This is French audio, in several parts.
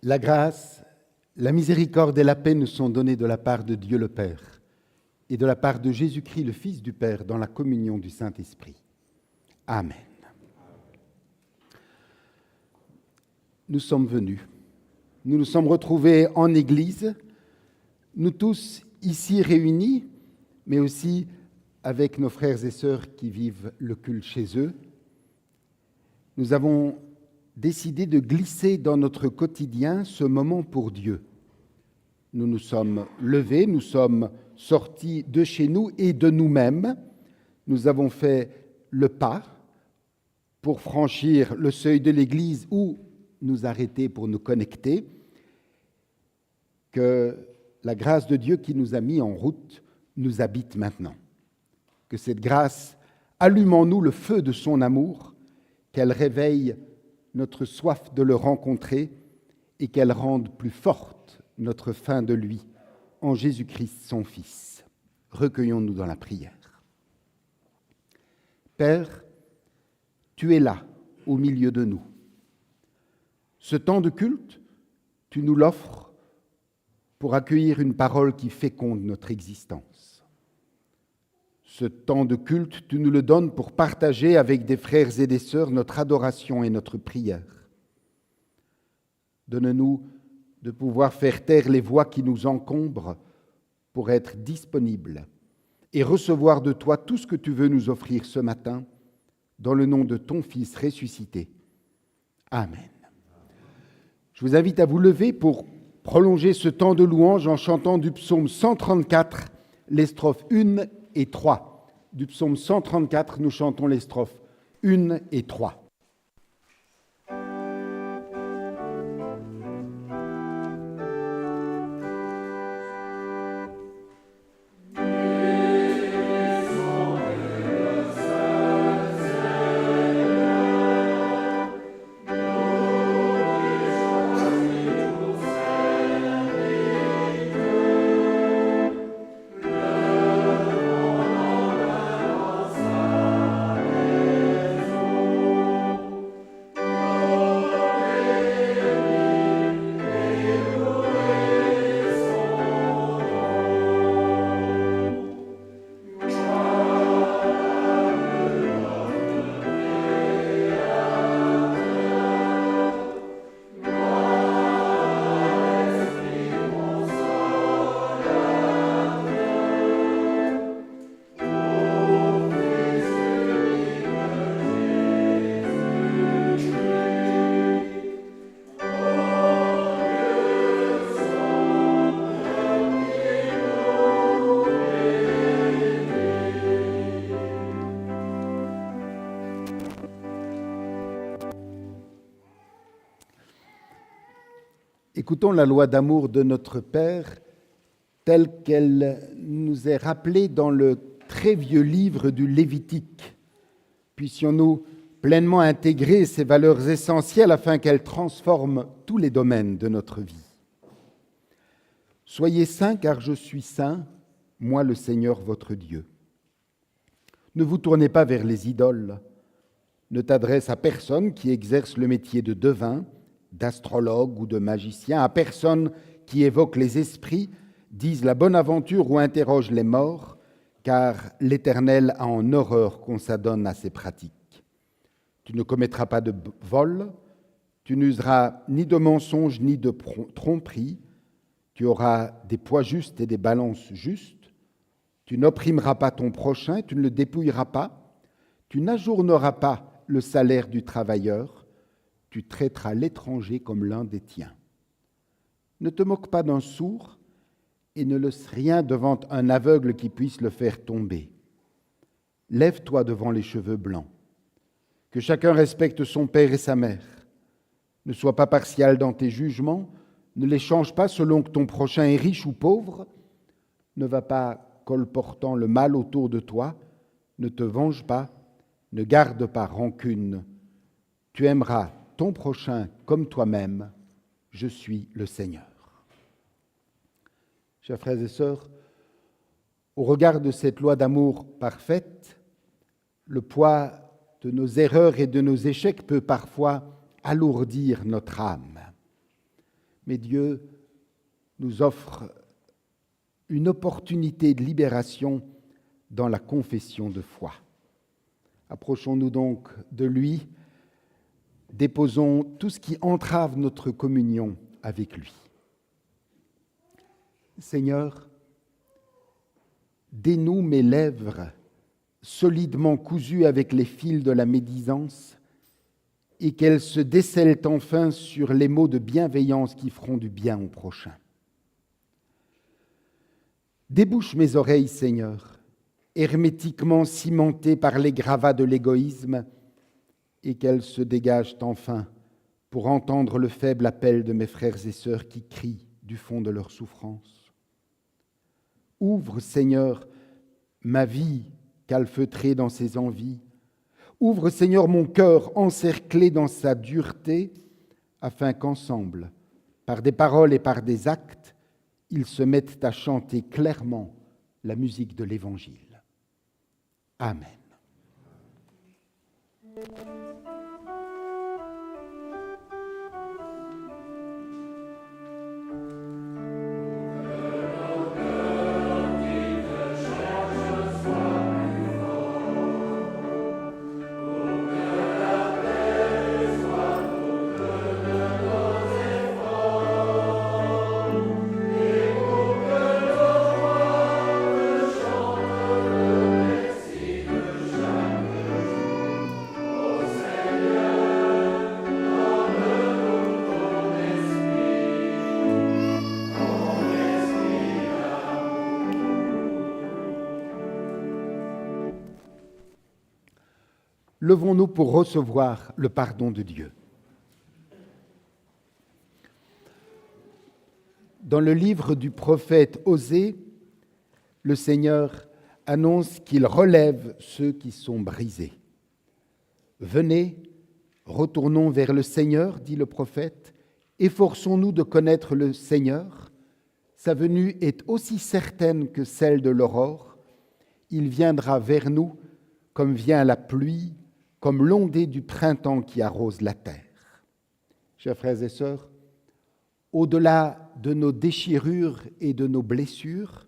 La grâce, la miséricorde et la paix nous sont données de la part de Dieu le Père et de la part de Jésus-Christ, le Fils du Père, dans la communion du Saint-Esprit. Amen. Nous sommes venus. Nous nous sommes retrouvés en Église, nous tous ici réunis, mais aussi avec nos frères et sœurs qui vivent le culte chez eux. Nous avons décidé de glisser dans notre quotidien ce moment pour Dieu. Nous nous sommes levés, nous sommes sortis de chez nous et de nous-mêmes. Nous avons fait le pas pour franchir le seuil de l'Église ou nous arrêter pour nous connecter. Que la grâce de Dieu qui nous a mis en route nous habite maintenant. Que cette grâce allume en nous le feu de son amour, qu'elle réveille notre soif de le rencontrer et qu'elle rende plus forte notre faim de lui, en Jésus-Christ son Fils. Recueillons-nous dans la prière. Père, tu es là, au milieu de nous. Ce temps de culte, tu nous l'offres pour accueillir une parole qui féconde notre existence. Ce temps de culte, tu nous le donnes pour partager avec des frères et des sœurs notre adoration et notre prière. Donne-nous de pouvoir faire taire les voix qui nous encombrent pour être disponibles et recevoir de toi tout ce que tu veux nous offrir ce matin, dans le nom de ton Fils ressuscité. Amen. Je vous invite à vous lever pour prolonger ce temps de louange en chantant du psaume 134, les strophes 1 et 3. Du psaume 134, nous chantons les strophes 1 et 3. Écoutons la loi d'amour de notre Père telle qu'elle nous est rappelée dans le très vieux livre du Lévitique. Puissions-nous pleinement intégrer ces valeurs essentielles afin qu'elles transforment tous les domaines de notre vie. Soyez saints car je suis saint, moi le Seigneur votre Dieu. Ne vous tournez pas vers les idoles. Ne t'adresse à personne qui exerce le métier de devin, d'astrologue ou de magicien, à personne qui évoque les esprits, dise la bonne aventure ou interroge les morts, car l'Éternel a en horreur qu'on s'adonne à ces pratiques. Tu ne commettras pas de vol, tu n'useras ni de mensonge ni de tromperie, tu auras des poids justes et des balances justes, tu n'opprimeras pas ton prochain, tu ne le dépouilleras pas, tu n'ajourneras pas le salaire du travailleur, tu traiteras l'étranger comme l'un des tiens. Ne te moque pas d'un sourd et ne laisse rien devant un aveugle qui puisse le faire tomber. Lève-toi devant les cheveux blancs. Que chacun respecte son père et sa mère. Ne sois pas partial dans tes jugements, ne les change pas selon que ton prochain est riche ou pauvre. Ne va pas colportant le mal autour de toi, ne te venge pas, ne garde pas rancune. Tu aimeras ton prochain comme toi-même, je suis le Seigneur. Chers frères et sœurs, au regard de cette loi d'amour parfaite, le poids de nos erreurs et de nos échecs peut parfois alourdir notre âme. Mais Dieu nous offre une opportunité de libération dans la confession de foi. Approchons-nous donc de lui, déposons tout ce qui entrave notre communion avec lui. Seigneur, dénoue mes lèvres solidement cousues avec les fils de la médisance et qu'elles se décèlent enfin sur les mots de bienveillance qui feront du bien au prochain. Débouche mes oreilles, Seigneur, hermétiquement cimentées par les gravats de l'égoïsme, et qu'elles se dégagent enfin pour entendre le faible appel de mes frères et sœurs qui crient du fond de leur souffrance. Ouvre, Seigneur, ma vie calfeutrée dans ses envies. Ouvre, Seigneur, mon cœur encerclé dans sa dureté, afin qu'ensemble, par des paroles et par des actes, ils se mettent à chanter clairement la musique de l'Évangile. Amen. Levons-nous pour recevoir le pardon de Dieu. Dans le livre du prophète Osée, le Seigneur annonce qu'il relève ceux qui sont brisés. Venez, retournons vers le Seigneur, dit le prophète, efforçons-nous de connaître le Seigneur. Sa venue est aussi certaine que celle de l'aurore. Il viendra vers nous comme vient la pluie, comme l'ondée du printemps qui arrose la terre. Chers frères et sœurs, au-delà de nos déchirures et de nos blessures,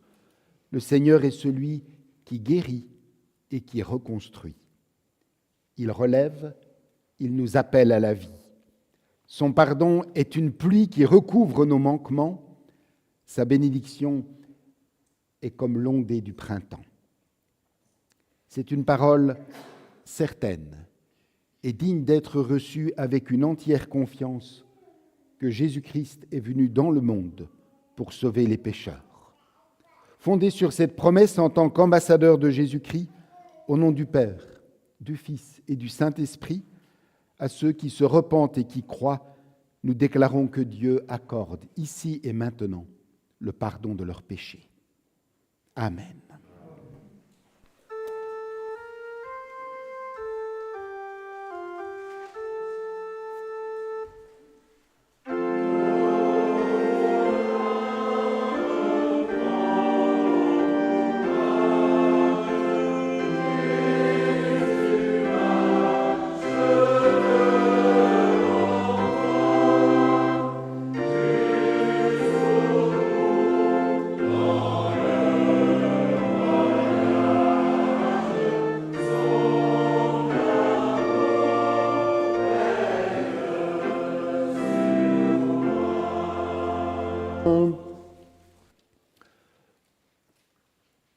le Seigneur est celui qui guérit et qui reconstruit. Il relève, il nous appelle à la vie. Son pardon est une pluie qui recouvre nos manquements. Sa bénédiction est comme l'ondée du printemps. C'est une parole certaine et digne d'être reçue avec une entière confiance que Jésus-Christ est venu dans le monde pour sauver les pécheurs. Fondé sur cette promesse en tant qu'ambassadeur de Jésus-Christ, au nom du Père, du Fils et du Saint-Esprit, à ceux qui se repentent et qui croient, nous déclarons que Dieu accorde ici et maintenant le pardon de leurs péchés. Amen.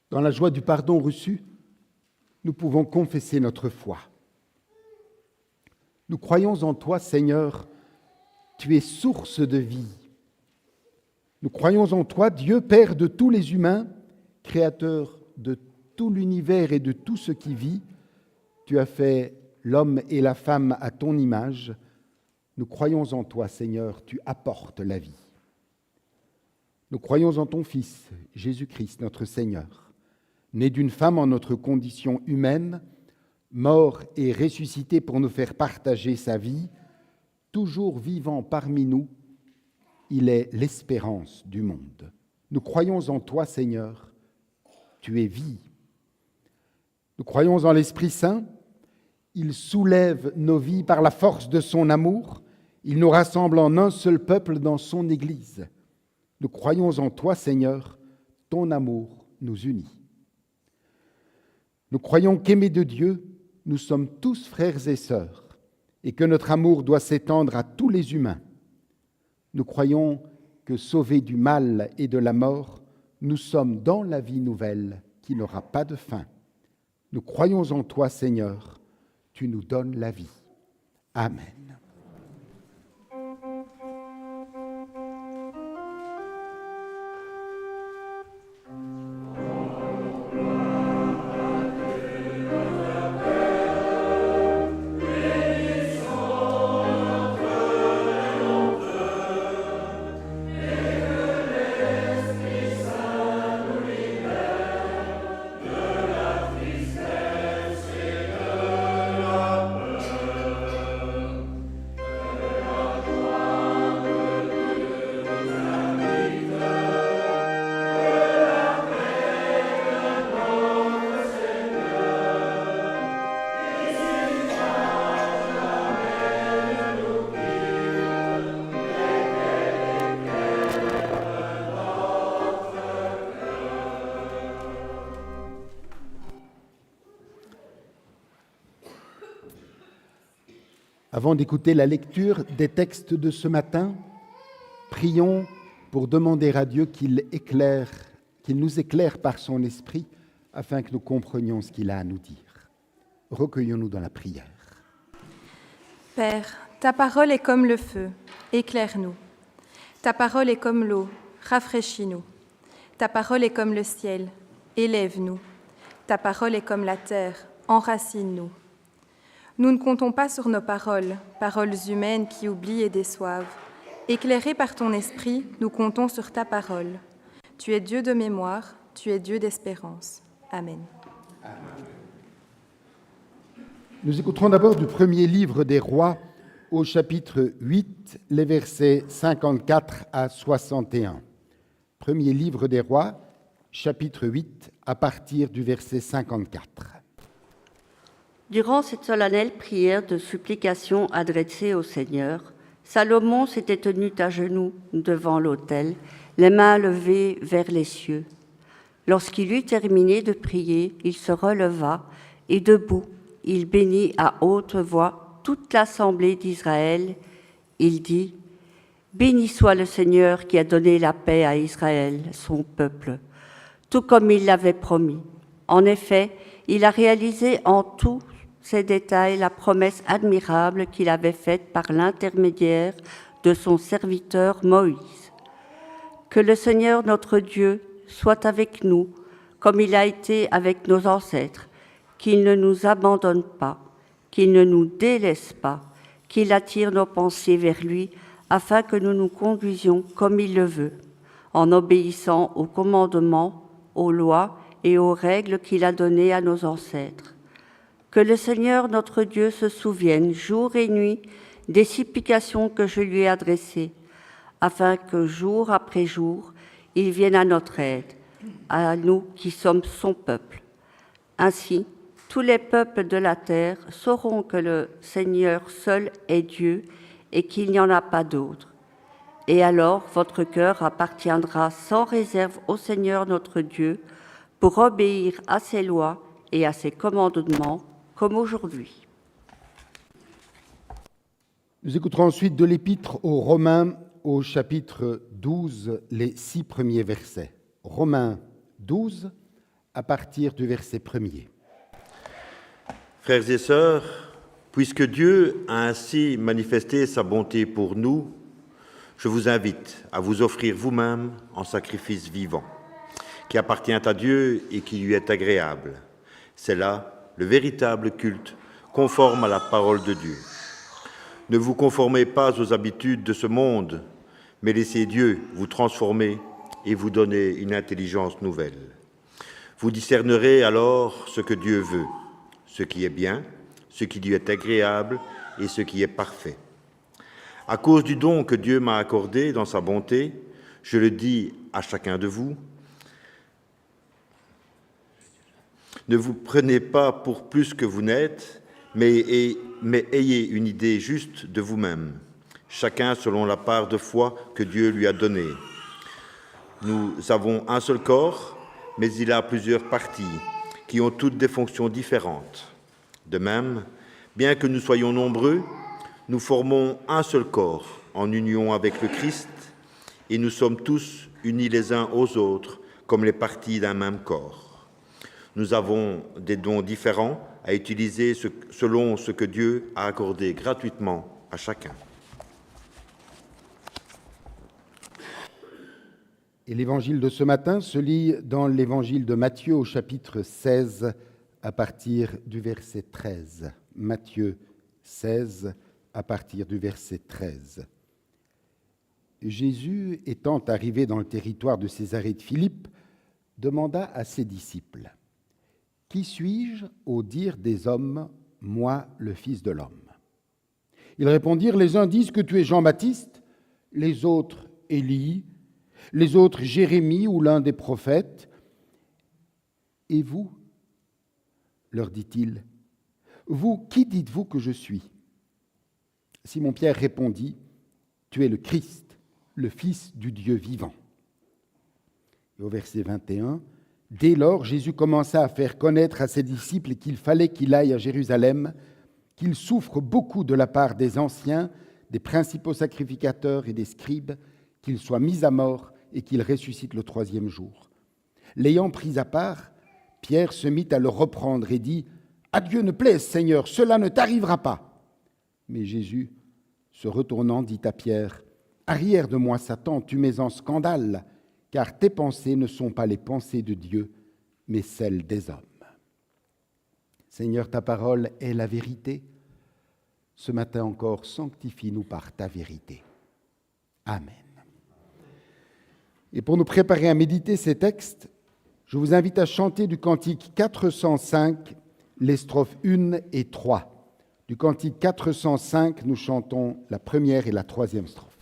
Dans la joie du pardon reçu, nous pouvons confesser notre foi. Nous croyons en toi, Seigneur, tu es source de vie. Nous croyons en toi, Dieu, Père de tous les humains, Créateur de tout l'univers et de tout ce qui vit. Tu as fait l'homme et la femme à ton image. Nous croyons en toi, Seigneur, tu apportes la vie. Nous croyons en ton Fils, Jésus-Christ, notre Seigneur, né d'une femme en notre condition humaine, mort et ressuscité pour nous faire partager sa vie, toujours vivant parmi nous, il est l'espérance du monde. Nous croyons en toi, Seigneur, tu es vie. Nous croyons en l'Esprit Saint, il soulève nos vies par la force de son amour, Il nous rassemble en un seul peuple dans son Église. Nous croyons en toi, Seigneur, ton amour nous unit. Nous croyons qu'aimés de Dieu, nous sommes tous frères et sœurs, et que notre amour doit s'étendre à tous les humains. Nous croyons que, sauvés du mal et de la mort, nous sommes dans la vie nouvelle qui n'aura pas de fin. Nous croyons en toi, Seigneur, tu nous donnes la vie. Amen. Avant d'écouter la lecture des textes de ce matin, prions pour demander à Dieu qu'il nous éclaire par son esprit afin que nous comprenions ce qu'il a à nous dire. Recueillons-nous dans la prière. Père, ta parole est comme le feu, éclaire-nous. Ta parole est comme l'eau, rafraîchis-nous. Ta parole est comme le ciel, élève-nous. Ta parole est comme la terre, enracine-nous. Nous ne comptons pas sur nos paroles humaines qui oublient et déçoivent. Éclairés par ton esprit, nous comptons sur ta parole. Tu es Dieu de mémoire, tu es Dieu d'espérance. Amen. Nous écouterons d'abord du premier livre des Rois au chapitre 8, les versets 54 à 61. Premier livre des Rois, chapitre 8, à partir du verset 54. Durant cette solennelle prière de supplication adressée au Seigneur, Salomon s'était tenu à genoux devant l'autel, les mains levées vers les cieux. Lorsqu'il eut terminé de prier, il se releva et debout, il bénit à haute voix toute l'assemblée d'Israël. Il dit : « Béni soit le Seigneur qui a donné la paix à Israël, son peuple, tout comme il l'avait promis. En effet, il a réalisé en tous ces détails la promesse admirable qu'il avait faite par l'intermédiaire de son serviteur Moïse. Que le Seigneur notre Dieu soit avec nous, comme il a été avec nos ancêtres, qu'il ne nous abandonne pas, qu'il ne nous délaisse pas, qu'il attire nos pensées vers lui, afin que nous nous conduisions comme il le veut, en obéissant aux commandements, aux lois et aux règles qu'il a données à nos ancêtres. Que le Seigneur notre Dieu se souvienne jour et nuit des supplications que je lui ai adressées, afin que jour après jour, il vienne à notre aide, à nous qui sommes son peuple. Ainsi, tous les peuples de la terre sauront que le Seigneur seul est Dieu et qu'il n'y en a pas d'autre. Et alors votre cœur appartiendra sans réserve au Seigneur notre Dieu pour obéir à ses lois et à ses commandements, comme aujourd'hui. Nous écouterons ensuite de l'Épître aux Romains au chapitre 12, les 6 premiers versets. Romains 12, à partir du verset 1er. Frères et sœurs, puisque Dieu a ainsi manifesté sa bonté pour nous, je vous invite à vous offrir vous-même en sacrifice vivant, qui appartient à Dieu et qui lui est agréable. C'est là le véritable culte, conforme à la parole de Dieu. Ne vous conformez pas aux habitudes de ce monde, mais laissez Dieu vous transformer et vous donner une intelligence nouvelle. Vous discernerez alors ce que Dieu veut, ce qui est bien, ce qui lui est agréable et ce qui est parfait. À cause du don que Dieu m'a accordé dans sa bonté, je le dis à chacun de vous, ne vous prenez pas pour plus que vous n'êtes, mais ayez une idée juste de vous-même. chacun selon la part de foi que Dieu lui a donnée. Nous avons un seul corps, mais il a plusieurs parties qui ont toutes des fonctions différentes. De même, bien que nous soyons nombreux, nous formons un seul corps en union avec le Christ et nous sommes tous unis les uns aux autres comme les parties d'un même corps. Nous avons des dons différents à utiliser selon ce que Dieu a accordé gratuitement à chacun. Et l'évangile de ce matin se lit dans l'évangile de Matthieu au chapitre 16 à partir du verset 13. Matthieu 16 à partir du verset 13. Jésus, étant arrivé dans le territoire de Césarée de Philippe, demanda à ses disciples : « Qui suis-je au dire des hommes, moi, le Fils de l'homme ?» Ils répondirent : « Les uns disent que tu es Jean-Baptiste, les autres Élie, les autres Jérémie ou l'un des prophètes. Et vous, leur dit-il, vous, qui dites-vous que je suis ? Simon-Pierre répondit : Tu es le Christ, le Fils du Dieu vivant. Et au verset 21, dès lors, Jésus commença à faire connaître à ses disciples qu'il fallait qu'il aille à Jérusalem, qu'il souffre beaucoup de la part des anciens, des principaux sacrificateurs et des scribes, qu'il soit mis à mort et qu'il ressuscite le troisième jour. L'ayant pris à part, Pierre se mit à le reprendre et dit : « À Dieu ne plaise, Seigneur, cela ne t'arrivera pas. » Mais Jésus, se retournant, dit à Pierre : « Arrière de moi, Satan, tu mets en scandale, car tes pensées ne sont pas les pensées de Dieu, mais celles des hommes. » Seigneur, ta parole est la vérité. Ce matin encore, sanctifie-nous par ta vérité. Amen. Et pour nous préparer à méditer ces textes, je vous invite à chanter du cantique 405, les strophes 1 et 3. Du cantique 405, nous chantons la première et la troisième strophe.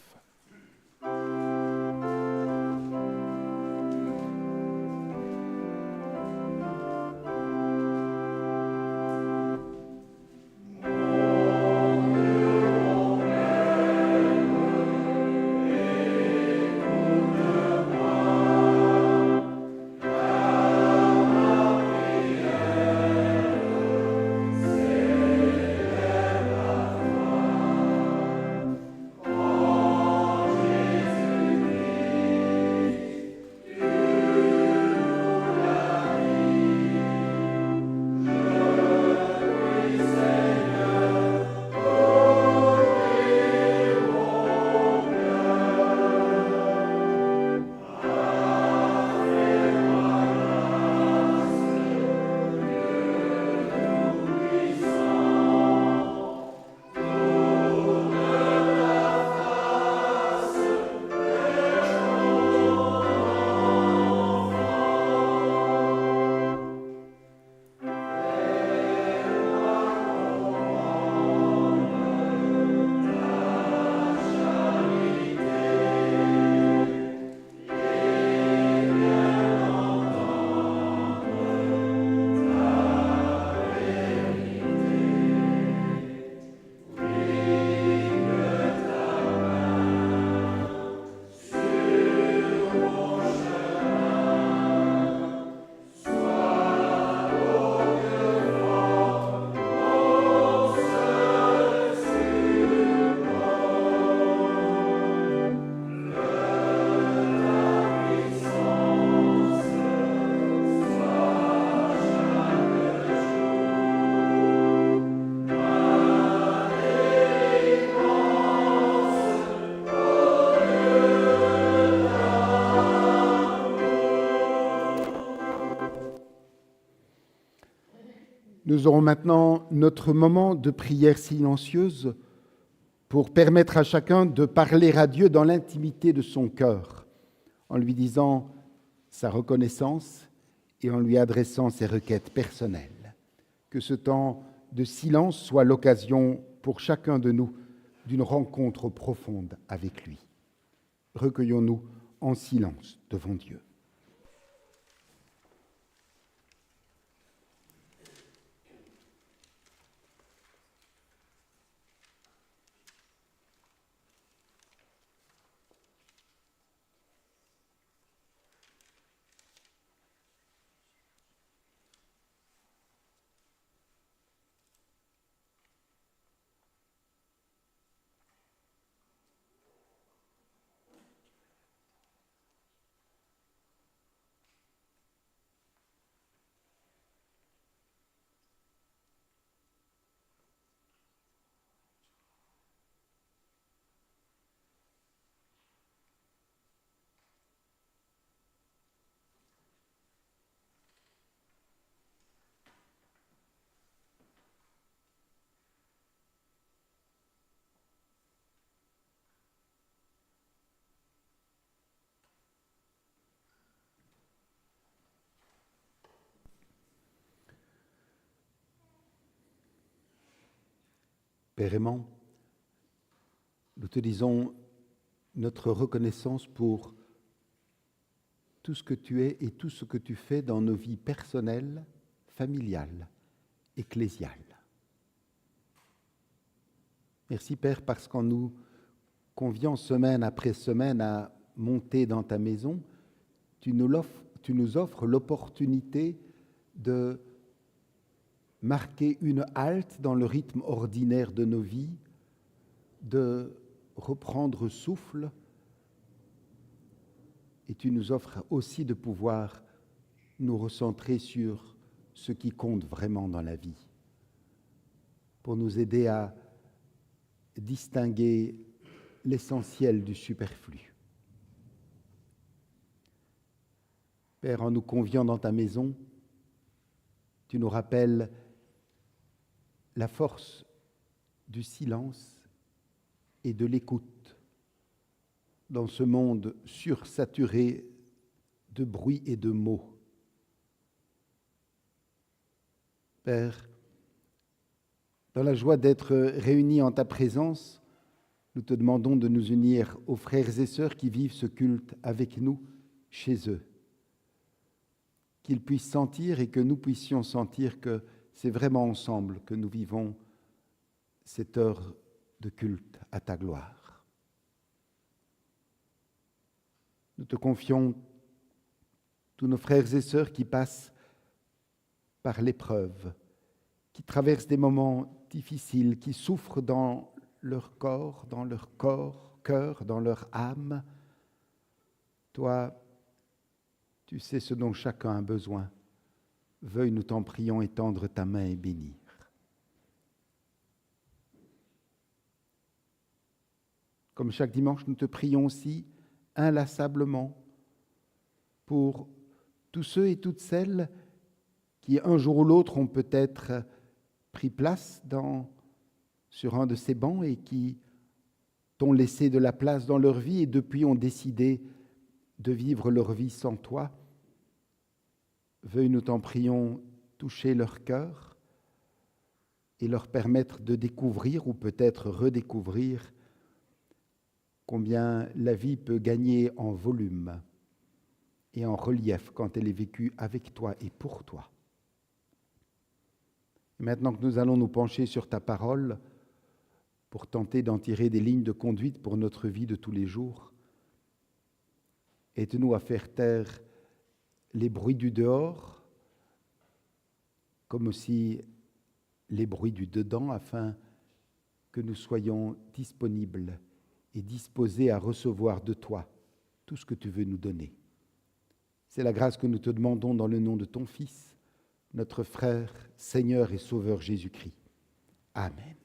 Nous aurons maintenant notre moment de prière silencieuse pour permettre à chacun de parler à Dieu dans l'intimité de son cœur, en lui disant sa reconnaissance et en lui adressant ses requêtes personnelles. Que ce temps de silence soit l'occasion pour chacun de nous d'une rencontre profonde avec lui. Recueillons-nous en silence devant Dieu. Père aimant, nous te disons notre reconnaissance pour tout ce que tu es et tout ce que tu fais dans nos vies personnelles, familiales, ecclésiales. Merci Père parce qu'en nous conviant semaine après semaine à monter dans ta maison, tu nous offres l'opportunité de marquer une halte dans le rythme ordinaire de nos vies, de reprendre souffle, et tu nous offres aussi de pouvoir nous recentrer sur ce qui compte vraiment dans la vie, pour nous aider à distinguer l'essentiel du superflu. Père, en nous conviant dans ta maison, tu nous rappelles la force du silence et de l'écoute dans ce monde sursaturé de bruit et de mots. Père, dans la joie d'être réunis en ta présence, nous te demandons de nous unir aux frères et sœurs qui vivent ce culte avec nous chez eux. Qu'ils puissent sentir et que nous puissions sentir que c'est vraiment ensemble que nous vivons cette heure de culte à ta gloire. Nous te confions tous nos frères et sœurs qui passent par l'épreuve, qui traversent des moments difficiles, qui souffrent dans leur corps, cœur, dans leur âme. Toi, tu sais ce dont chacun a besoin. Veuille, nous t'en prions, étendre ta main et bénir. Comme chaque dimanche, nous te prions aussi inlassablement pour tous ceux et toutes celles qui, un jour ou l'autre, ont peut-être pris place sur un de ces bancs et qui t'ont laissé de la place dans leur vie et depuis ont décidé de vivre leur vie sans toi. Veuille, nous t'en prions, toucher leur cœur et leur permettre de découvrir ou peut-être redécouvrir combien la vie peut gagner en volume et en relief quand elle est vécue avec toi et pour toi. Et maintenant que nous allons nous pencher sur ta parole pour tenter d'en tirer des lignes de conduite pour notre vie de tous les jours, aide-nous à faire taire les bruits du dehors, comme aussi les bruits du dedans, afin que nous soyons disponibles et disposés à recevoir de toi tout ce que tu veux nous donner. C'est la grâce que nous te demandons dans le nom de ton Fils, notre frère, Seigneur et Sauveur Jésus-Christ. Amen.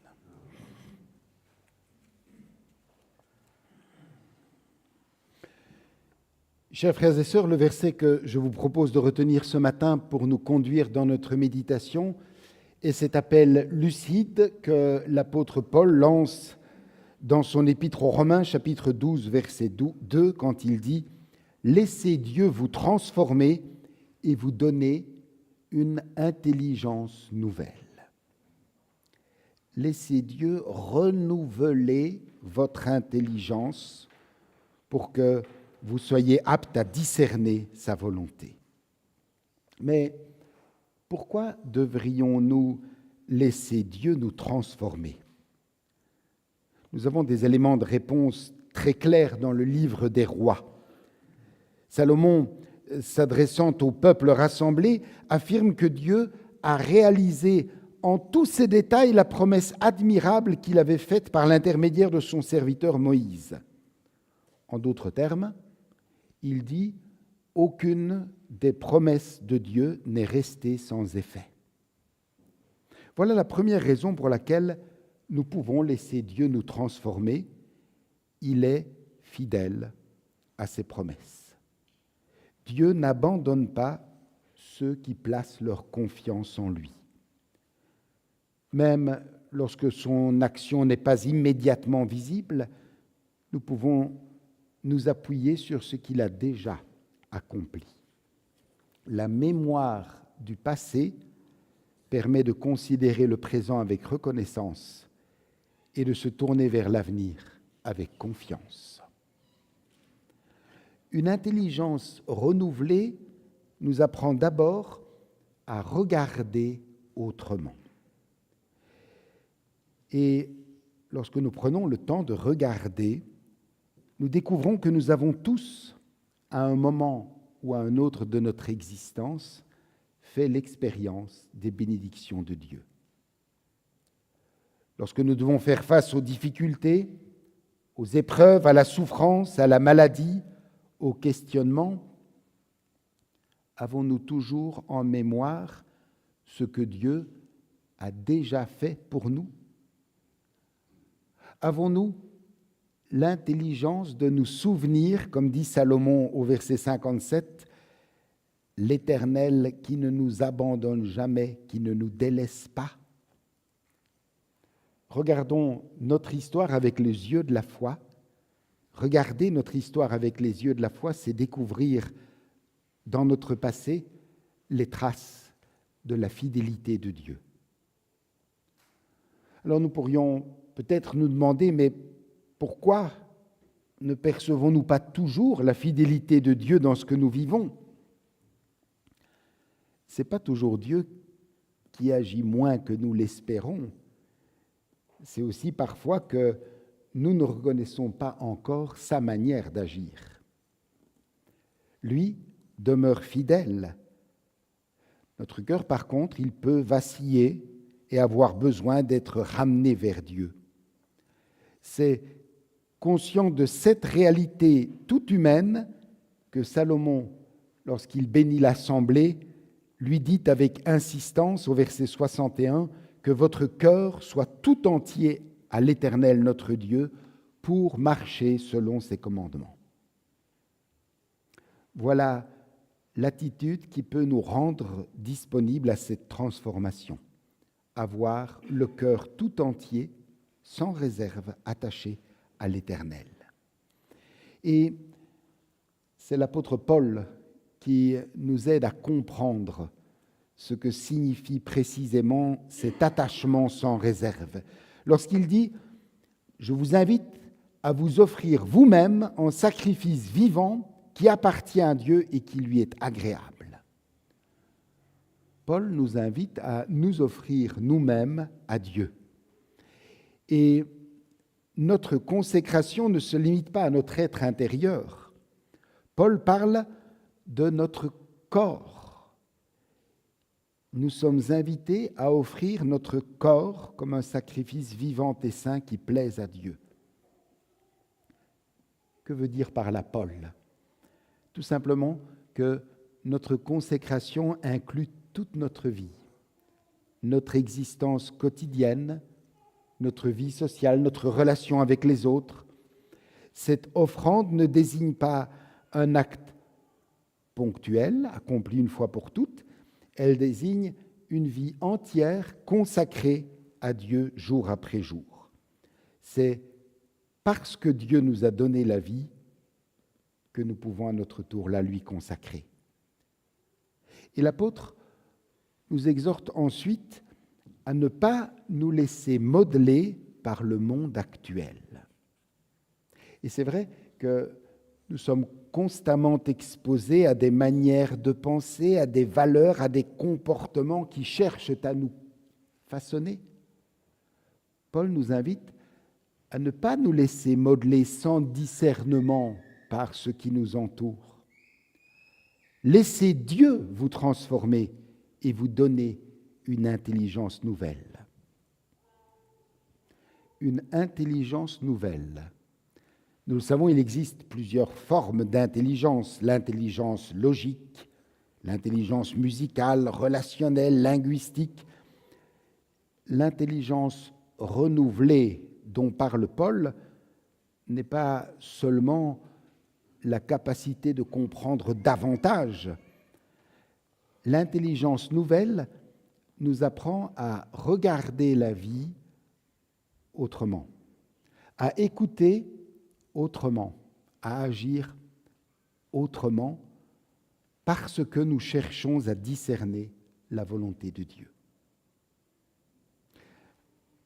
Chers frères et sœurs, le verset que je vous propose de retenir ce matin pour nous conduire dans notre méditation est cet appel lucide que l'apôtre Paul lance dans son épître aux Romains, chapitre 12, verset 2, quand il dit « Laissez Dieu vous transformer et vous donner une intelligence nouvelle. » Laissez Dieu renouveler votre intelligence pour que vous soyez aptes à discerner sa volonté. Mais pourquoi devrions-nous laisser Dieu nous transformer ? Nous avons des éléments de réponse très clairs dans le livre des Rois. Salomon, s'adressant au peuple rassemblé, affirme que Dieu a réalisé en tous ses détails la promesse admirable qu'il avait faite par l'intermédiaire de son serviteur Moïse. En d'autres termes, il dit « Aucune des promesses de Dieu n'est restée sans effet ». Voilà la première raison pour laquelle nous pouvons laisser Dieu nous transformer. Il est fidèle à ses promesses. Dieu n'abandonne pas ceux qui placent leur confiance en lui. Même lorsque son action n'est pas immédiatement visible, nous pouvons nous appuyer sur ce qu'il a déjà accompli. La mémoire du passé permet de considérer le présent avec reconnaissance et de se tourner vers l'avenir avec confiance. Une intelligence renouvelée nous apprend d'abord à regarder autrement. Et lorsque nous prenons le temps de regarder, nous découvrons que nous avons tous, à un moment ou à un autre de notre existence, fait l'expérience des bénédictions de Dieu. Lorsque nous devons faire face aux difficultés, aux épreuves, à la souffrance, à la maladie, aux questionnements, avons-nous toujours en mémoire ce que Dieu a déjà fait pour nous? Avons-nous l'intelligence de nous souvenir, comme dit Salomon au verset 57, « L'Éternel qui ne nous abandonne jamais, qui ne nous délaisse pas ». Regardons notre histoire avec les yeux de la foi. Regarder notre histoire avec les yeux de la foi, c'est découvrir dans notre passé les traces de la fidélité de Dieu. Alors nous pourrions peut-être nous demander, mais pourquoi ne percevons-nous pas toujours la fidélité de Dieu dans ce que nous vivons? Ce n'est pas toujours Dieu qui agit moins que nous l'espérons. C'est aussi parfois que nous ne reconnaissons pas encore sa manière d'agir. Lui demeure fidèle. Notre cœur, par contre, il peut vaciller et avoir besoin d'être ramené vers Dieu. C'est conscient de cette réalité toute humaine que Salomon, lorsqu'il bénit l'assemblée, lui dit avec insistance au verset 61 que votre cœur soit tout entier à l'Éternel notre Dieu pour marcher selon ses commandements. Voilà l'attitude qui peut nous rendre disponibles à cette transformation. Avoir le cœur tout entier, sans réserve, attaché à l'Éternel. Et c'est l'apôtre Paul qui nous aide à comprendre ce que signifie précisément cet attachement sans réserve. Lorsqu'il dit « Je vous invite à vous offrir vous-même en sacrifice vivant qui appartient à Dieu et qui lui est agréable. » Paul nous invite à nous offrir nous-mêmes à Dieu. Et notre consécration ne se limite pas à notre être intérieur. Paul parle de notre corps. Nous sommes invités à offrir notre corps comme un sacrifice vivant et saint qui plaise à Dieu. Que veut dire par là Paul? Tout simplement que notre consécration inclut toute notre vie, notre existence quotidienne, notre vie sociale, notre relation avec les autres. Cette offrande ne désigne pas un acte ponctuel, accompli une fois pour toutes, elle désigne une vie entière consacrée à Dieu jour après jour. C'est parce que Dieu nous a donné la vie que nous pouvons à notre tour la lui consacrer. Et l'apôtre nous exhorte ensuite à ne pas nous laisser modeler par le monde actuel. Et c'est vrai que nous sommes constamment exposés à des manières de penser, à des valeurs, à des comportements qui cherchent à nous façonner. Paul nous invite à ne pas nous laisser modeler sans discernement par ce qui nous entoure. Laissez Dieu vous transformer et vous donner une intelligence nouvelle. Une intelligence nouvelle. Nous le savons, il existe plusieurs formes d'intelligence. L'intelligence logique, l'intelligence musicale, relationnelle, linguistique. L'intelligence renouvelée dont parle Paul n'est pas seulement la capacité de comprendre davantage. L'intelligence nouvelle nous apprend à regarder la vie autrement, à écouter autrement, à agir autrement, parce que nous cherchons à discerner la volonté de Dieu.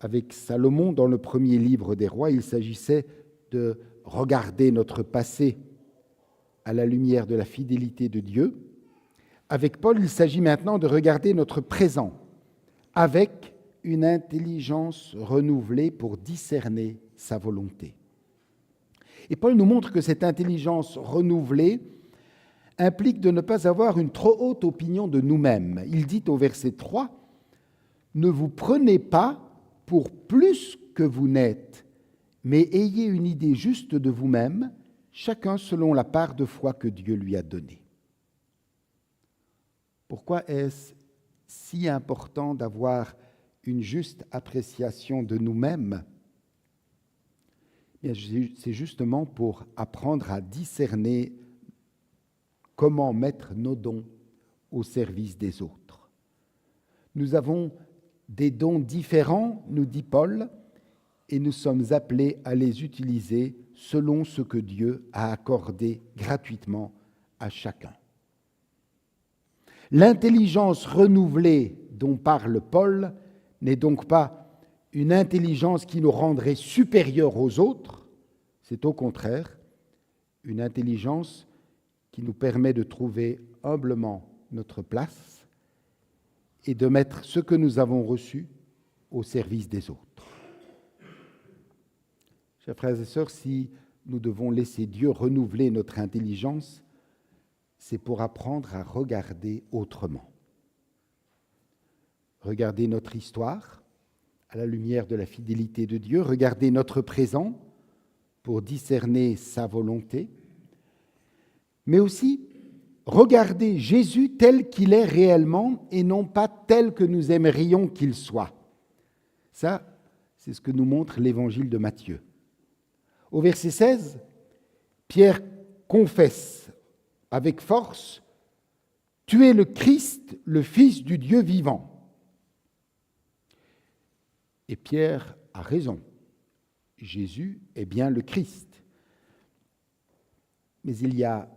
avec Salomon dans le premier livre des rois, il s'agissait de regarder notre passé à la lumière de la fidélité de Dieu. Avec Paul, il s'agit maintenant de regarder notre présent avec une intelligence renouvelée pour discerner sa volonté. Et Paul nous montre que cette intelligence renouvelée implique de ne pas avoir une trop haute opinion de nous-mêmes. Il dit au verset 3, « Ne vous prenez pas pour plus que vous n'êtes, mais ayez une idée juste de vous-même, chacun selon la part de foi que Dieu lui a donnée. » Pourquoi est-ce si important d'avoir une juste appréciation de nous-mêmes? C'est justement pour apprendre à discerner comment mettre nos dons au service des autres. Nous avons des dons différents, nous dit Paul, et nous sommes appelés à les utiliser selon ce que Dieu a accordé gratuitement à chacun. L'intelligence renouvelée dont parle Paul n'est donc pas une intelligence qui nous rendrait supérieurs aux autres, c'est au contraire une intelligence qui nous permet de trouver humblement notre place et de mettre ce que nous avons reçu au service des autres. Chers frères et sœurs, si nous devons laisser Dieu renouveler notre intelligence, c'est pour apprendre à regarder autrement. Regarder notre histoire à la lumière de la fidélité de Dieu, regarder notre présent pour discerner sa volonté, mais aussi regarder Jésus tel qu'il est réellement et non pas tel que nous aimerions qu'il soit. Ça, c'est ce que nous montre l'évangile de Matthieu. Au verset 16, Pierre confesse avec force « Tu es le Christ, le Fils du Dieu vivant ». Et Pierre a raison. Jésus est bien le Christ. Mais il y a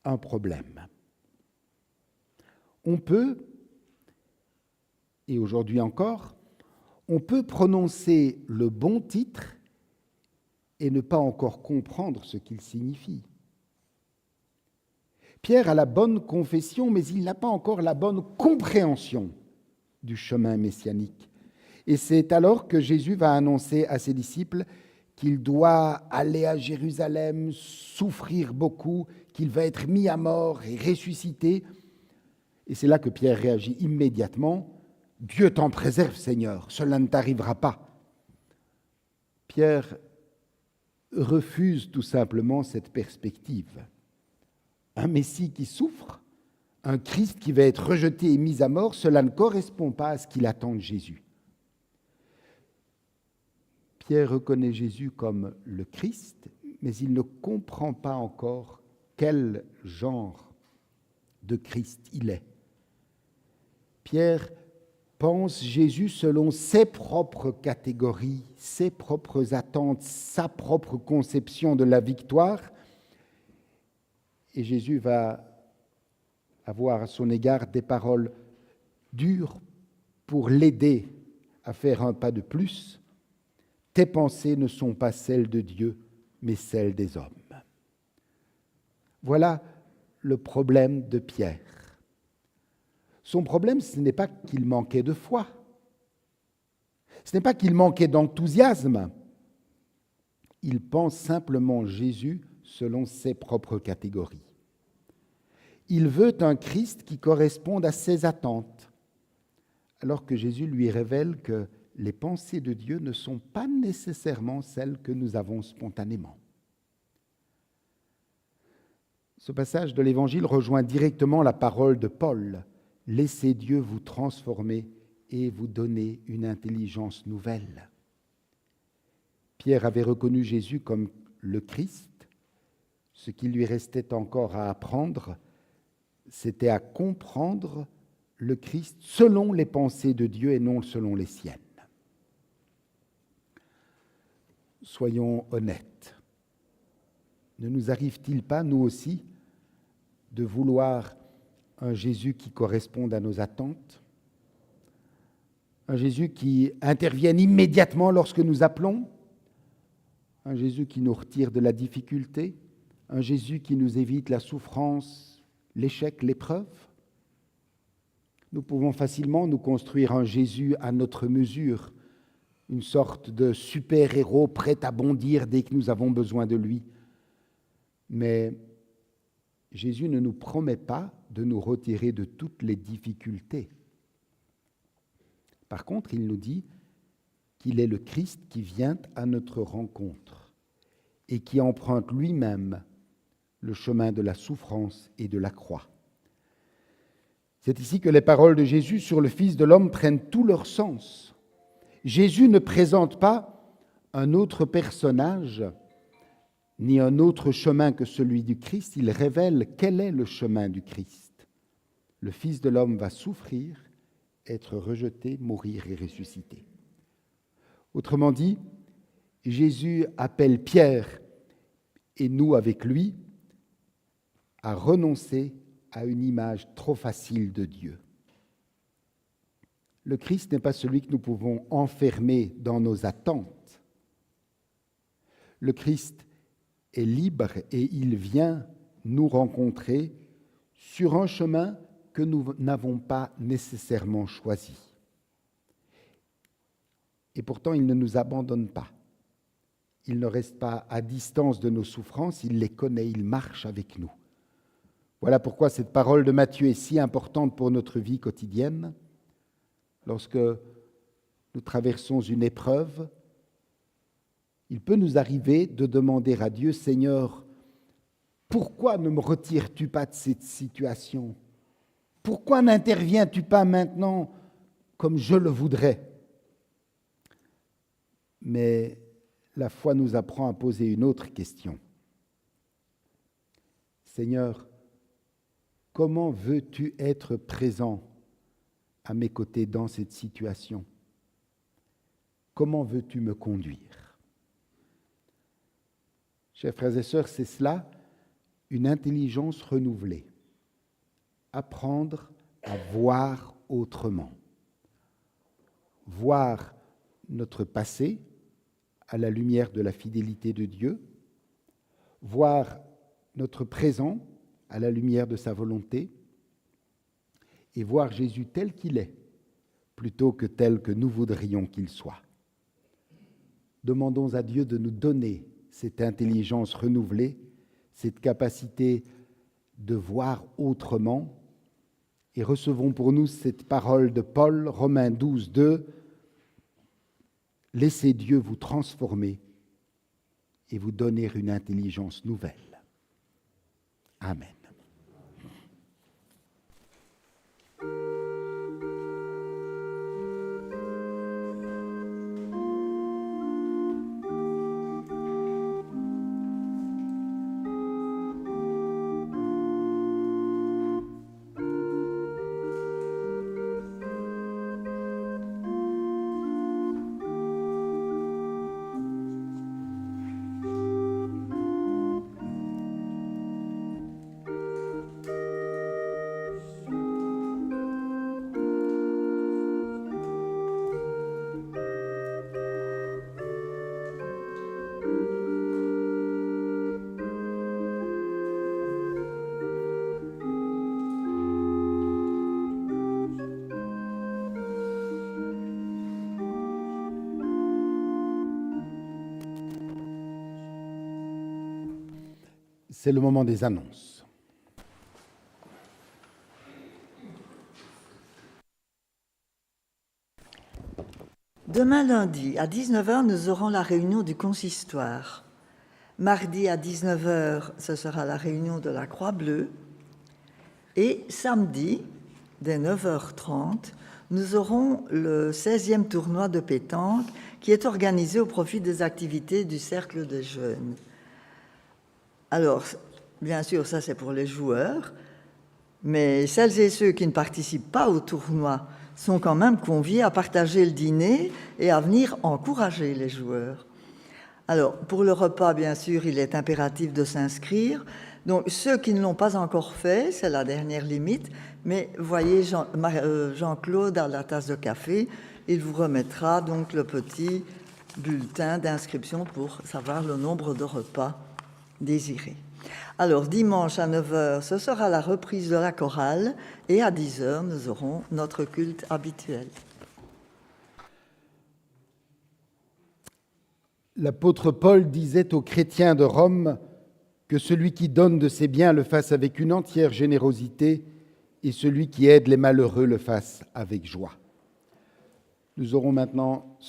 un problème. On peut, et aujourd'hui encore, on peut prononcer le bon titre et ne pas encore comprendre ce qu'il signifie. Pierre a la bonne confession, mais il n'a pas encore la bonne compréhension du chemin messianique. Et c'est alors que Jésus va annoncer à ses disciples qu'il doit aller à Jérusalem, souffrir beaucoup, qu'il va être mis à mort et ressuscité. Et c'est là que Pierre réagit immédiatement. « Dieu t'en préserve, Seigneur, cela ne t'arrivera pas. » Pierre refuse tout simplement cette perspective. Un Messie qui souffre, un Christ qui va être rejeté et mis à mort, cela ne correspond pas à ce qu'il attend de Jésus. Pierre reconnaît Jésus comme le Christ, mais il ne comprend pas encore quel genre de Christ il est. Pierre pense Jésus selon ses propres catégories, ses propres attentes, sa propre conception de la victoire. Et Jésus va avoir à son égard des paroles dures pour l'aider à faire un pas de plus. Tes pensées ne sont pas celles de Dieu, mais celles des hommes. Voilà le problème de Pierre. Son problème, ce n'est pas qu'il manquait de foi. Ce n'est pas qu'il manquait d'enthousiasme. Il pense simplement Jésus selon ses propres catégories. Il veut un Christ qui corresponde à ses attentes, alors que Jésus lui révèle que les pensées de Dieu ne sont pas nécessairement celles que nous avons spontanément. Ce passage de l'Évangile rejoint directement la parole de Paul. « Laissez Dieu vous transformer et vous donner une intelligence nouvelle. » Pierre avait reconnu Jésus comme le Christ. Ce qui lui restait encore à apprendre, c'était à comprendre le Christ selon les pensées de Dieu et non selon les siennes. Soyons honnêtes. Ne nous arrive-t-il pas, nous aussi, de vouloir un Jésus qui corresponde à nos attentes, un Jésus qui intervienne immédiatement lorsque nous appelons, un Jésus qui nous retire de la difficulté, un Jésus qui nous évite la souffrance, l'échec, l'épreuve. Nous pouvons facilement nous construire un Jésus à notre mesure, une sorte de super-héros prêt à bondir dès que nous avons besoin de lui. Mais Jésus ne nous promet pas de nous retirer de toutes les difficultés. Par contre, il nous dit qu'il est le Christ qui vient à notre rencontre et qui emprunte lui-même le chemin de la souffrance et de la croix. C'est ici que les paroles de Jésus sur le Fils de l'homme prennent tout leur sens. Jésus ne présente pas un autre personnage ni un autre chemin que celui du Christ. Il révèle quel est le chemin du Christ. Le Fils de l'homme va souffrir, être rejeté, mourir et ressusciter. Autrement dit, Jésus appelle Pierre et nous avec lui à renoncer à une image trop facile de Dieu. Le Christ n'est pas celui que nous pouvons enfermer dans nos attentes. Le Christ est libre et il vient nous rencontrer sur un chemin que nous n'avons pas nécessairement choisi. Et pourtant, il ne nous abandonne pas. Il ne reste pas à distance de nos souffrances, il les connaît, il marche avec nous. Voilà pourquoi cette parole de Matthieu est si importante pour notre vie quotidienne. Lorsque nous traversons une épreuve, il peut nous arriver de demander à Dieu, « Seigneur, pourquoi ne me retires-tu pas de cette situation ? Pourquoi n'interviens-tu pas maintenant comme je le voudrais ?» Mais la foi nous apprend à poser une autre question. « Seigneur, comment veux-tu être présent à mes côtés dans cette situation? Comment veux-tu me conduire ?» Chers frères et sœurs, c'est cela, une intelligence renouvelée. Apprendre à voir autrement. Voir notre passé à la lumière de la fidélité de Dieu. Voir notre présent à la lumière de sa volonté. Et voir Jésus tel qu'il est, plutôt que tel que nous voudrions qu'il soit. Demandons à Dieu de nous donner cette intelligence renouvelée, cette capacité de voir autrement, et recevons pour nous cette parole de Paul, Romains 12, 2, « Laissez Dieu vous transformer et vous donner une intelligence nouvelle. » Amen. C'est le moment des annonces. Demain lundi, à 19h, nous aurons la réunion du consistoire. Mardi, à 19h, ce sera la réunion de la Croix-Bleue. Et samedi, dès 9h30, nous aurons le 16e tournoi de pétanque qui est organisé au profit des activités du Cercle des Jeunes. Alors, bien sûr, ça c'est pour les joueurs, mais celles et ceux qui ne participent pas au tournoi sont quand même conviés à partager le dîner et à venir encourager les joueurs. Alors, pour le repas, bien sûr, il est impératif de s'inscrire. Donc, ceux qui ne l'ont pas encore fait, c'est la dernière limite, mais voyez Jean-Claude à la tasse de café, il vous remettra donc le petit bulletin d'inscription pour savoir le nombre de repas désirés. Alors, dimanche à 9h, ce sera la reprise de la chorale et à 10h, nous aurons notre culte habituel. L'apôtre Paul disait aux chrétiens de Rome que celui qui donne de ses biens le fasse avec une entière générosité et celui qui aide les malheureux le fasse avec joie. Ce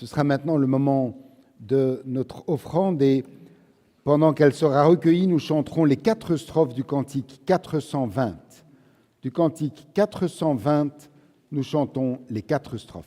sera maintenant le moment de notre offrande et pendant qu'elle sera recueillie, nous chanterons les 4 strophes du cantique 420. Du cantique 420, nous chantons les 4 strophes.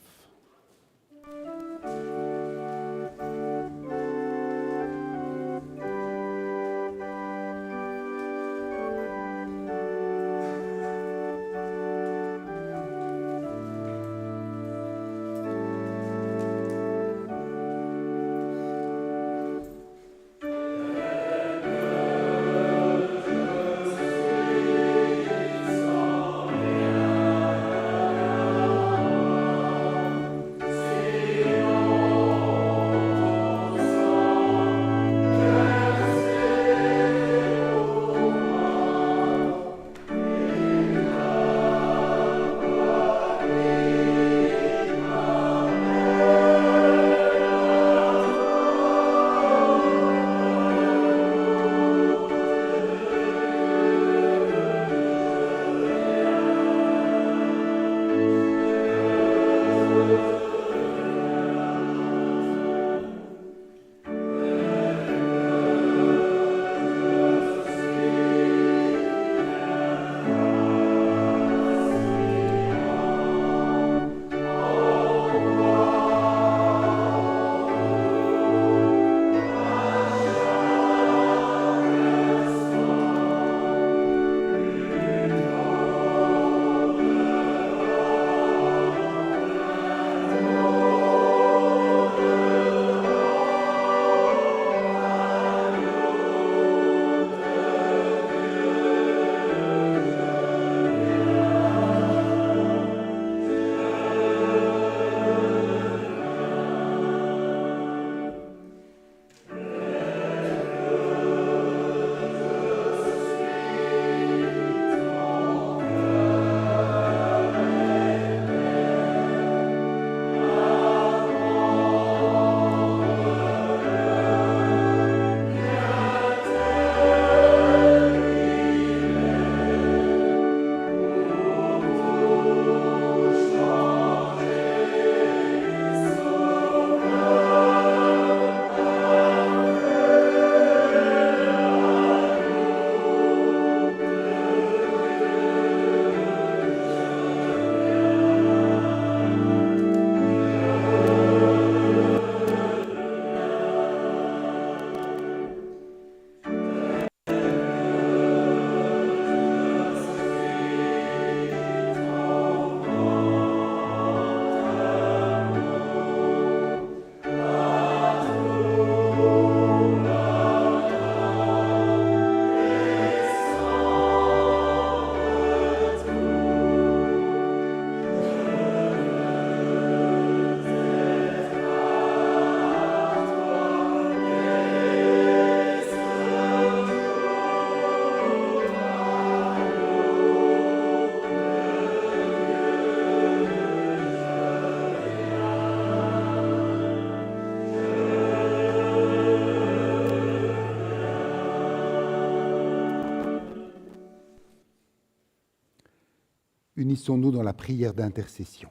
Unissons-nous dans la prière d'intercession.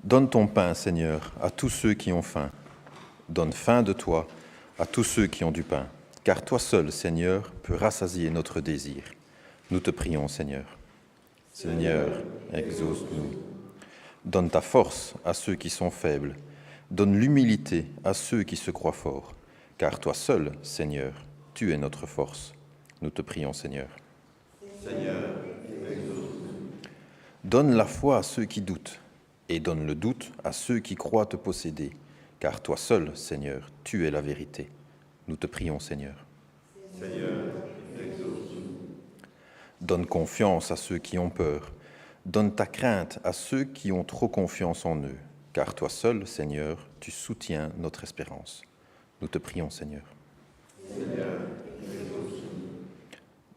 Donne ton pain, Seigneur, à tous ceux qui ont faim. Donne faim de toi à tous ceux qui ont du pain. Car toi seul, Seigneur, peux rassasier notre désir. Nous te prions, Seigneur. Seigneur, exauce-nous. Donne ta force à ceux qui sont faibles. Donne l'humilité à ceux qui se croient forts. Car toi seul, Seigneur, tu es notre force. Nous te prions, Seigneur. Seigneur, exauce-nous. Donne la foi à ceux qui doutent, et donne le doute à ceux qui croient te posséder. Car toi seul, Seigneur, tu es la vérité. Nous te prions, Seigneur. Seigneur, exauce-nous. Donne confiance à ceux qui ont peur. Donne ta crainte à ceux qui ont trop confiance en eux, car toi seul, Seigneur, tu soutiens notre espérance. Nous te prions, Seigneur.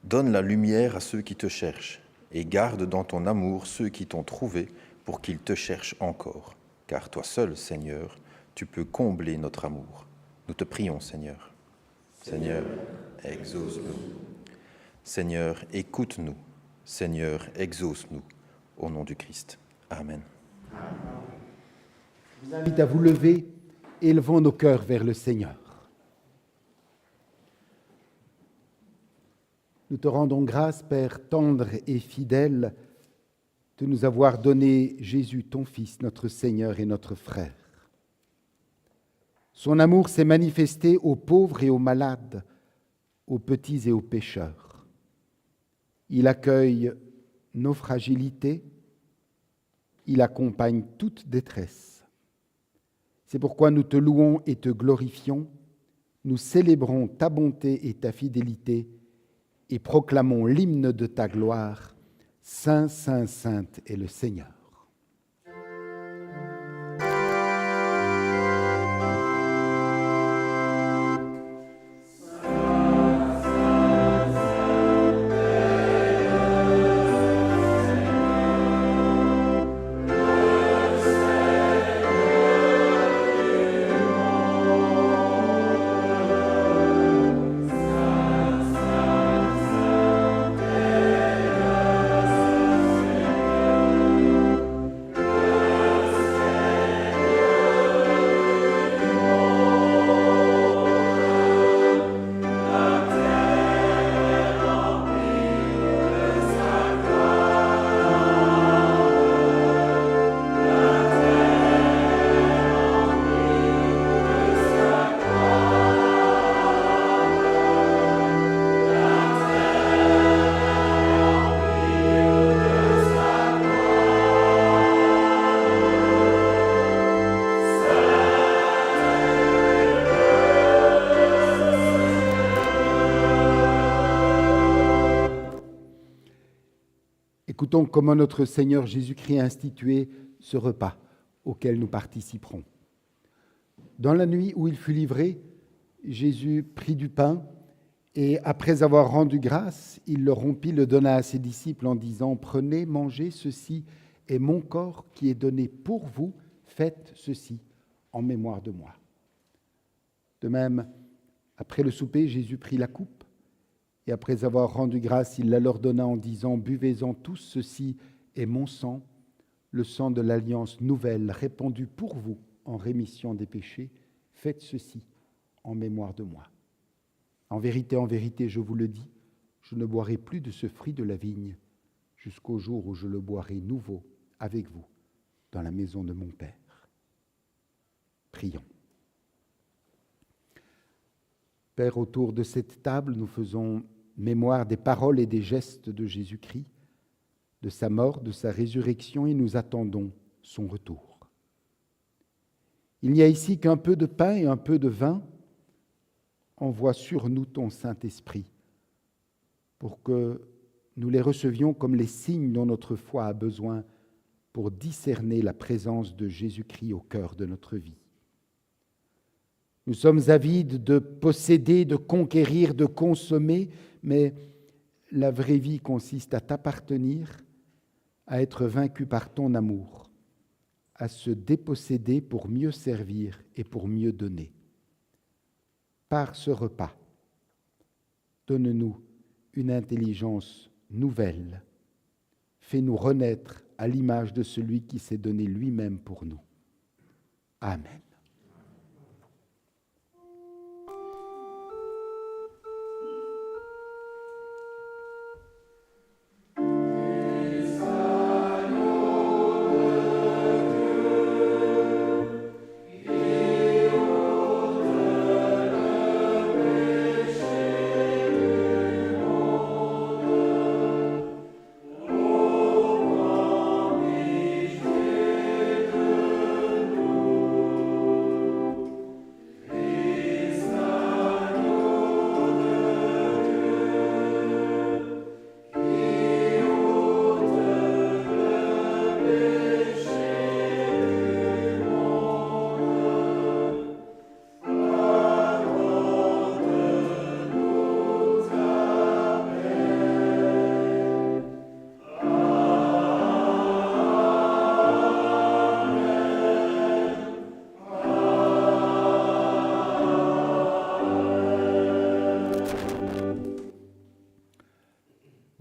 Donne la lumière à ceux qui te cherchent, et garde dans ton amour ceux qui t'ont trouvé pour qu'ils te cherchent encore, car toi seul, Seigneur, tu peux combler notre amour. Nous te prions, Seigneur. Seigneur, exauce-nous. Seigneur, écoute-nous. Seigneur, exauce-nous. Au nom du Christ. Amen. Je vous invite à vous lever, élevons nos cœurs vers le Seigneur. Nous te rendons grâce, Père tendre et fidèle, de nous avoir donné Jésus, ton Fils, notre Seigneur et notre frère. Son amour s'est manifesté aux pauvres et aux malades, aux petits et aux pécheurs. Il accueille nos fragilités, il accompagne toute détresse. C'est pourquoi nous te louons et te glorifions, nous célébrons ta bonté et ta fidélité et proclamons l'hymne de ta gloire. Saint, Saint, Sainte est le Seigneur. Écoutons comment notre Seigneur Jésus-Christ a institué ce repas auquel nous participerons. Dans la nuit où il fut livré, Jésus prit du pain et, après avoir rendu grâce, il le rompit, le donna à ses disciples en disant « Prenez, mangez, ceci est mon corps qui est donné pour vous, faites ceci en mémoire de moi. » De même, après le souper, Jésus prit la coupe. Et après avoir rendu grâce, il la leur donna en disant « Buvez-en tous, ceci est mon sang, le sang de l'alliance nouvelle, répandu pour vous en rémission des péchés. Faites ceci en mémoire de moi. En vérité, je vous le dis, je ne boirai plus de ce fruit de la vigne jusqu'au jour où je le boirai nouveau avec vous dans la maison de mon Père. » Prions. Père, autour de cette table, nous faisons mémoire des paroles et des gestes de Jésus-Christ, de sa mort, de sa résurrection, et nous attendons son retour. Il n'y a ici qu'un peu de pain et un peu de vin. Envoie sur nous ton Saint-Esprit pour que nous les recevions comme les signes dont notre foi a besoin pour discerner la présence de Jésus-Christ au cœur de notre vie. Nous sommes avides de posséder, de conquérir, de consommer, mais la vraie vie consiste à t'appartenir, à être vaincu par ton amour, à se déposséder pour mieux servir et pour mieux donner. Par ce repas, donne-nous une intelligence nouvelle. Fais-nous renaître à l'image de celui qui s'est donné lui-même pour nous. Amen.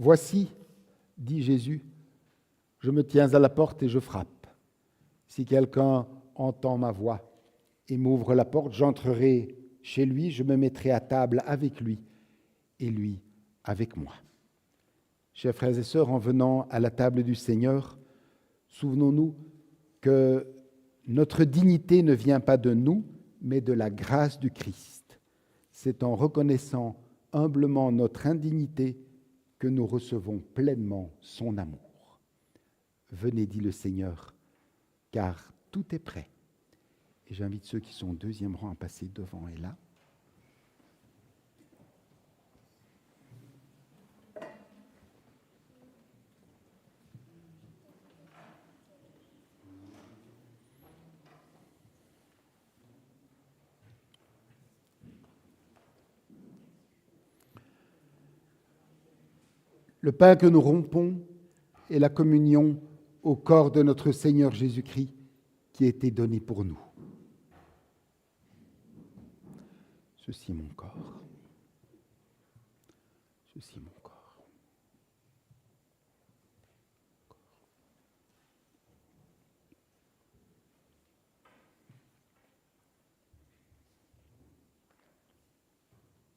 Voici, dit Jésus, je me tiens à la porte et je frappe. Si quelqu'un entend ma voix et m'ouvre la porte, j'entrerai chez lui, je me mettrai à table avec lui et lui avec moi. Chers frères et sœurs, en venant à la table du Seigneur, souvenons-nous que notre dignité ne vient pas de nous, mais de la grâce du Christ. C'est en reconnaissant humblement notre indignité que nous recevons pleinement son amour. Venez, dit le Seigneur, car tout est prêt. Et j'invite ceux qui sont au deuxième rang à passer devant et là. Le pain que nous rompons est la communion au corps de notre Seigneur Jésus-Christ qui a été donné pour nous. Ceci est mon corps. Ceci est mon corps.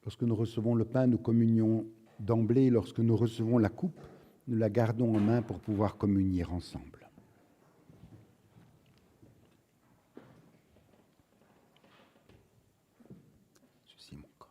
Lorsque nous recevons le pain, nous communions d'emblée. Lorsque nous recevons la coupe, nous la gardons en main pour pouvoir communier ensemble. Ceci est mon corps.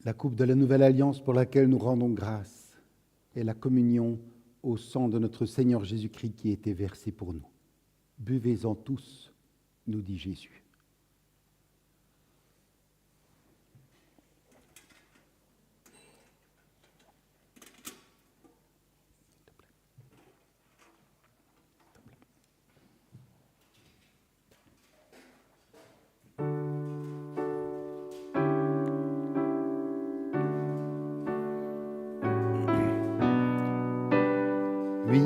La coupe de la nouvelle alliance pour laquelle nous rendons grâce est la communion au sang de notre Seigneur Jésus-Christ qui a été versé pour nous. Buvez-en tous, nous dit Jésus. Oui,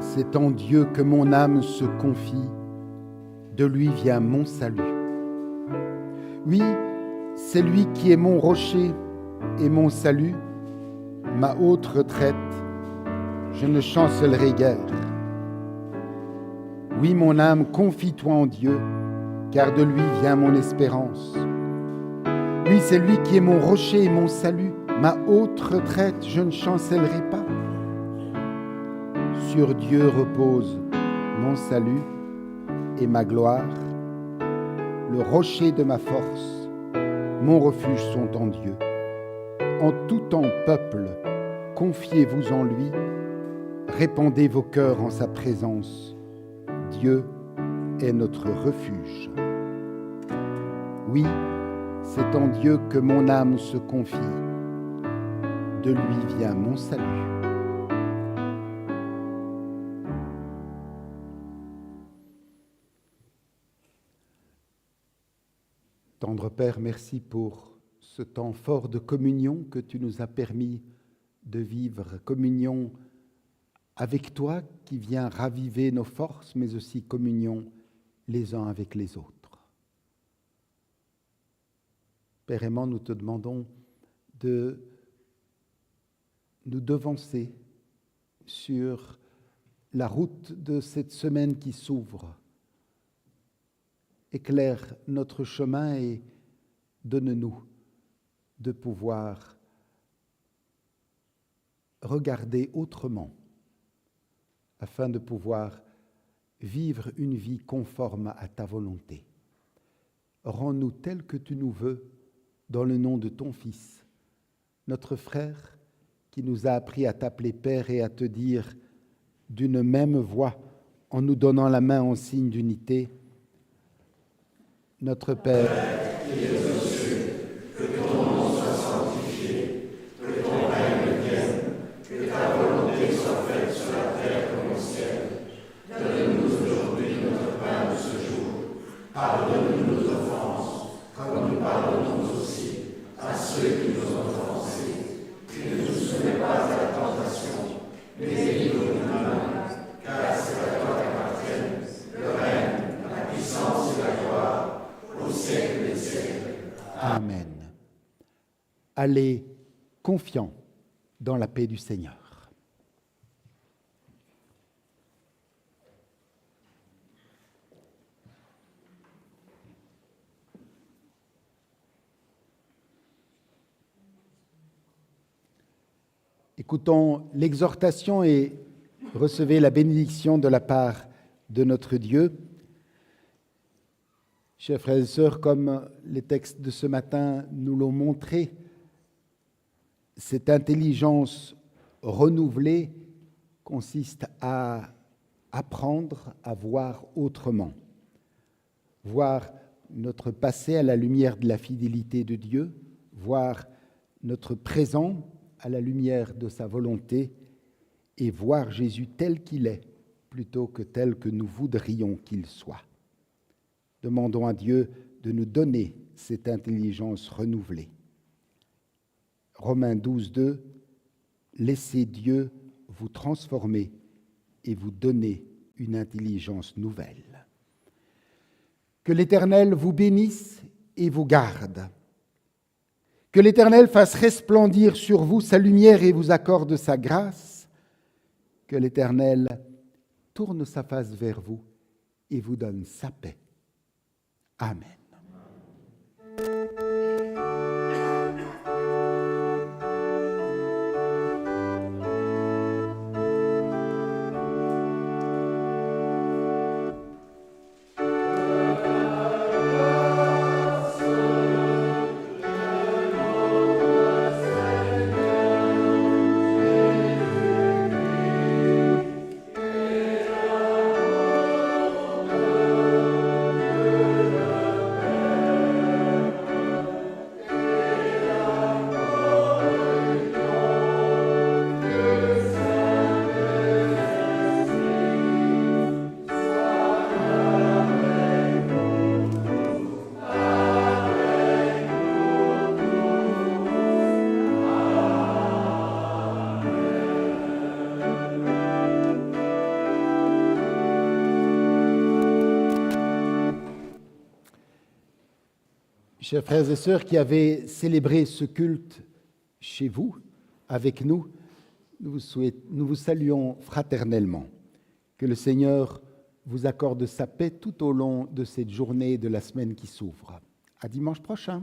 c'est en Dieu que mon âme se confie, de lui vient mon salut. Oui, c'est lui qui est mon rocher et mon salut, ma haute retraite, je ne chancellerai guère. Oui, mon âme, confie-toi en Dieu, car de lui vient mon espérance. Oui, c'est lui qui est mon rocher et mon salut, ma haute retraite, je ne chancellerai pas. Sur Dieu repose mon salut et ma gloire, le rocher de ma force, mon refuge sont en Dieu. En tout temps, peuple, confiez-vous en lui, répandez vos cœurs en sa présence. Dieu est notre refuge. Oui, c'est en Dieu que mon âme se confie, de lui vient mon salut. Tendre Père, merci pour ce temps fort de communion que tu nous as permis de vivre, communion avec toi qui vient raviver nos forces, mais aussi communion les uns avec les autres. Père aimant, nous te demandons de nous devancer sur la route de cette semaine qui s'ouvre. Éclaire notre chemin et donne-nous de pouvoir regarder autrement afin de pouvoir vivre une vie conforme à ta volonté. Rends-nous tels que tu nous veux dans le nom de ton Fils, notre frère qui nous a appris à t'appeler Père et à te dire d'une même voix en nous donnant la main en signe d'unité, notre Père, qui es aux cieux, que ton nom soit sanctifié, que ton règne vienne, que ta volonté soit faite sur la terre comme au ciel. Donne-nous aujourd'hui notre pain de ce jour. Pardonne-nous nos offenses, comme nous pardonnons aussi à ceux qui nous ont offensés. Et ne nous soumets pas à la tentation, mais délivre-nous du mal, car c'est à toi qu'appartiennent le règne, la puissance et la gloire, au siècle des siècles. Amen. Allez confiants dans la paix du Seigneur. Écoutons l'exhortation et recevez la bénédiction de la part de notre Dieu. Chers frères et sœurs, comme les textes de ce matin nous l'ont montré, cette intelligence renouvelée consiste à apprendre à voir autrement, voir notre passé à la lumière de la fidélité de Dieu, voir notre présent à la lumière de sa volonté et voir Jésus tel qu'il est plutôt que tel que nous voudrions qu'il soit. Demandons à Dieu de nous donner cette intelligence renouvelée. Romains 12, 2, laissez Dieu vous transformer et vous donner une intelligence nouvelle. Que l'Éternel vous bénisse et vous garde. Que l'Éternel fasse resplendir sur vous sa lumière et vous accorde sa grâce. Que l'Éternel tourne sa face vers vous et vous donne sa paix. Amen. Chers frères et sœurs qui avez célébré ce culte chez vous, avec nous, nous vous saluons fraternellement. Que le Seigneur vous accorde sa paix tout au long de cette journée et de la semaine qui s'ouvre. À dimanche prochain.